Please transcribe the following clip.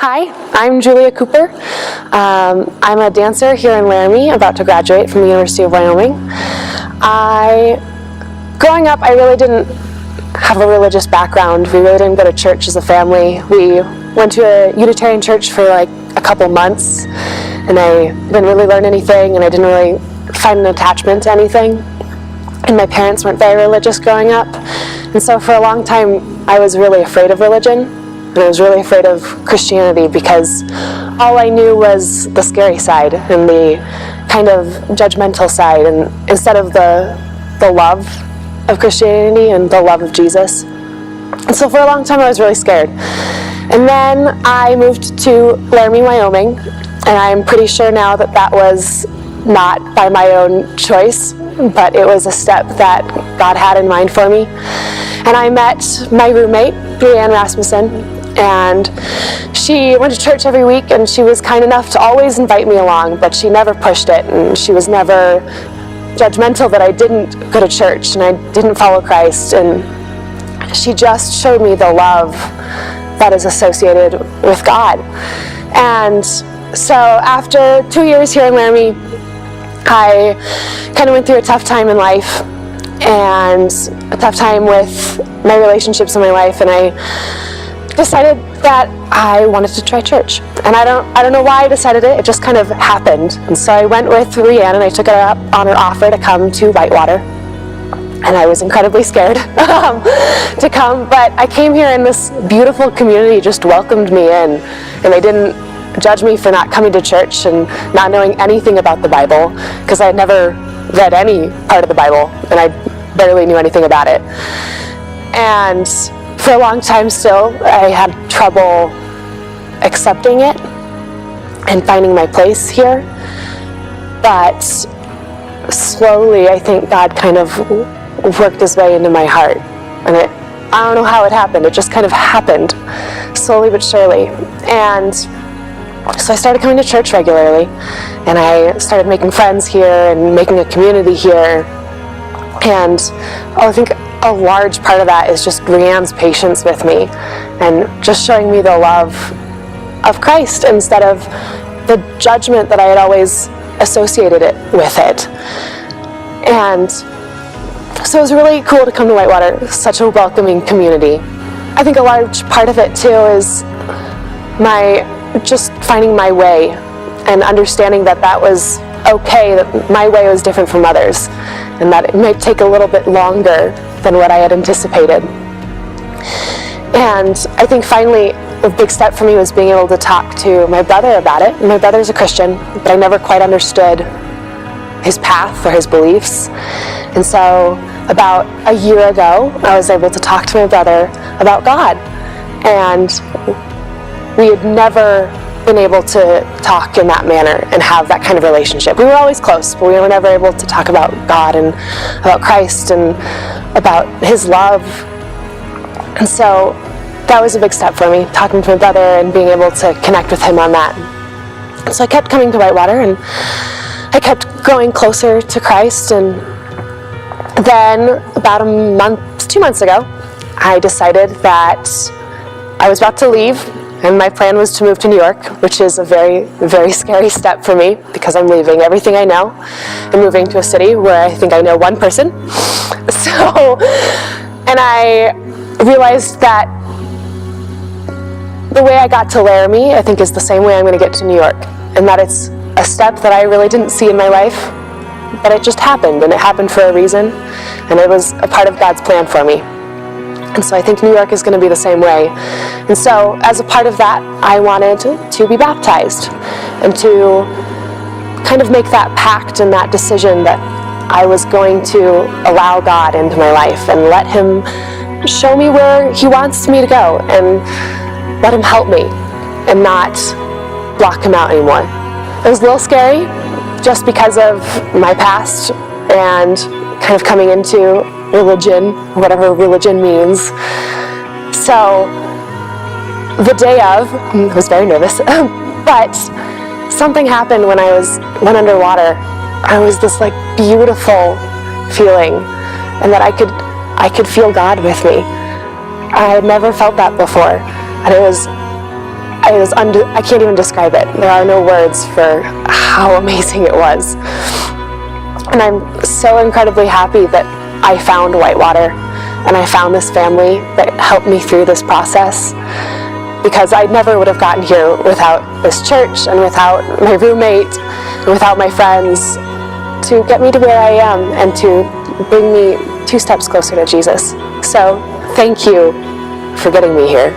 Hi, I'm Julia Cooper. I'm a dancer here in Laramie, about to graduate from the University of Wyoming. Growing up, I really didn't have a religious background. We really didn't go to church as a family. We went to a Unitarian church for like a couple months, and I didn't really learn anything, and I didn't really find an attachment to anything. And my parents weren't very religious growing up, and so for a long time I was really afraid of religion, and I was really afraid of Christianity because all I knew was the scary side and the kind of judgmental side, and instead of the love of Christianity and the love of Jesus. And so for a long time I was really scared. And then I moved to Laramie, Wyoming, and I'm pretty sure now that that was not by my own choice, but it was a step that God had in mind for me. And I met my roommate, Brianne Rasmussen, and she went to church every week, and she was kind enough to always invite me along, but she never pushed it, and she was never judgmental that I didn't go to church and I didn't follow Christ. And she just showed me the love that is associated with God. And so after 2 years here in Laramie, I kind of went through a tough time in life and a tough time with my relationships in my life, and I decided that I wanted to try church. And I don't know why I decided it just kind of happened. And so I went with Rianne and I took her up on her offer to come to Whitewater. And I was incredibly scared to come, but I came here and this beautiful community just welcomed me in, and they didn't judge me for not coming to church and not knowing anything about the Bible, because I had never read any part of the Bible and I barely knew anything about it. And for a long time still, I had trouble accepting it and finding my place here. But slowly, I think God kind of worked his way into my heart. And I don't know how it happened. It just kind of happened, slowly but surely. And so I started coming to church regularly, and I started making friends here and making a community here. And I think a large part of that is just Rianne's patience with me and just showing me the love of Christ instead of the judgment that I had always associated it with it. And so it was really cool to come to Whitewater, such a welcoming community. I think a large part of it too is just finding my way and understanding that that was okay, that my way was different from others, and that it might take a little bit longer than what I had anticipated. And I think finally a big step for me was being able to talk to my brother about it. My brother's a Christian, but I never quite understood his path or his beliefs. And so about a year ago, I was able to talk to my brother about God. And we had never been able to talk in that manner and have that kind of relationship. We were always close, but we were never able to talk about God and about Christ and about his love. And so that was a big step for me, talking to my brother and being able to connect with him on that. So I kept coming to Whitewater, and I kept growing closer to Christ. And then about 2 months ago, I decided that I was about to leave, and my plan was to move to New York, which is a very, very scary step for me because I'm leaving everything I know and moving to a city where I think I know one person. And I realized that the way I got to Laramie, I think, is the same way I'm going to get to New York, and that it's a step that I really didn't see in my life, but it just happened, and it happened for a reason, and it was a part of God's plan for me. And so I think New York is going to be the same way. And so as a part of that, I wanted to be baptized and to kind of make that pact and that decision that I was going to allow God into my life and let him show me where he wants me to go and let him help me and not block him out anymore. It was a little scary just because of my past and kind of coming into religion, whatever religion means. So the day of, I was very nervous, but something happened when I went underwater. I was this like beautiful feeling, and that I could feel God with me. I had never felt that before, and it was I can't even describe it. There are no words for how amazing it was. And I'm so incredibly happy that I found Whitewater and I found this family that helped me through this process, because I never would have gotten here without this church and without my roommate and without my friends to get me to where I am and to bring me 2 steps closer to Jesus. So thank you for getting me here.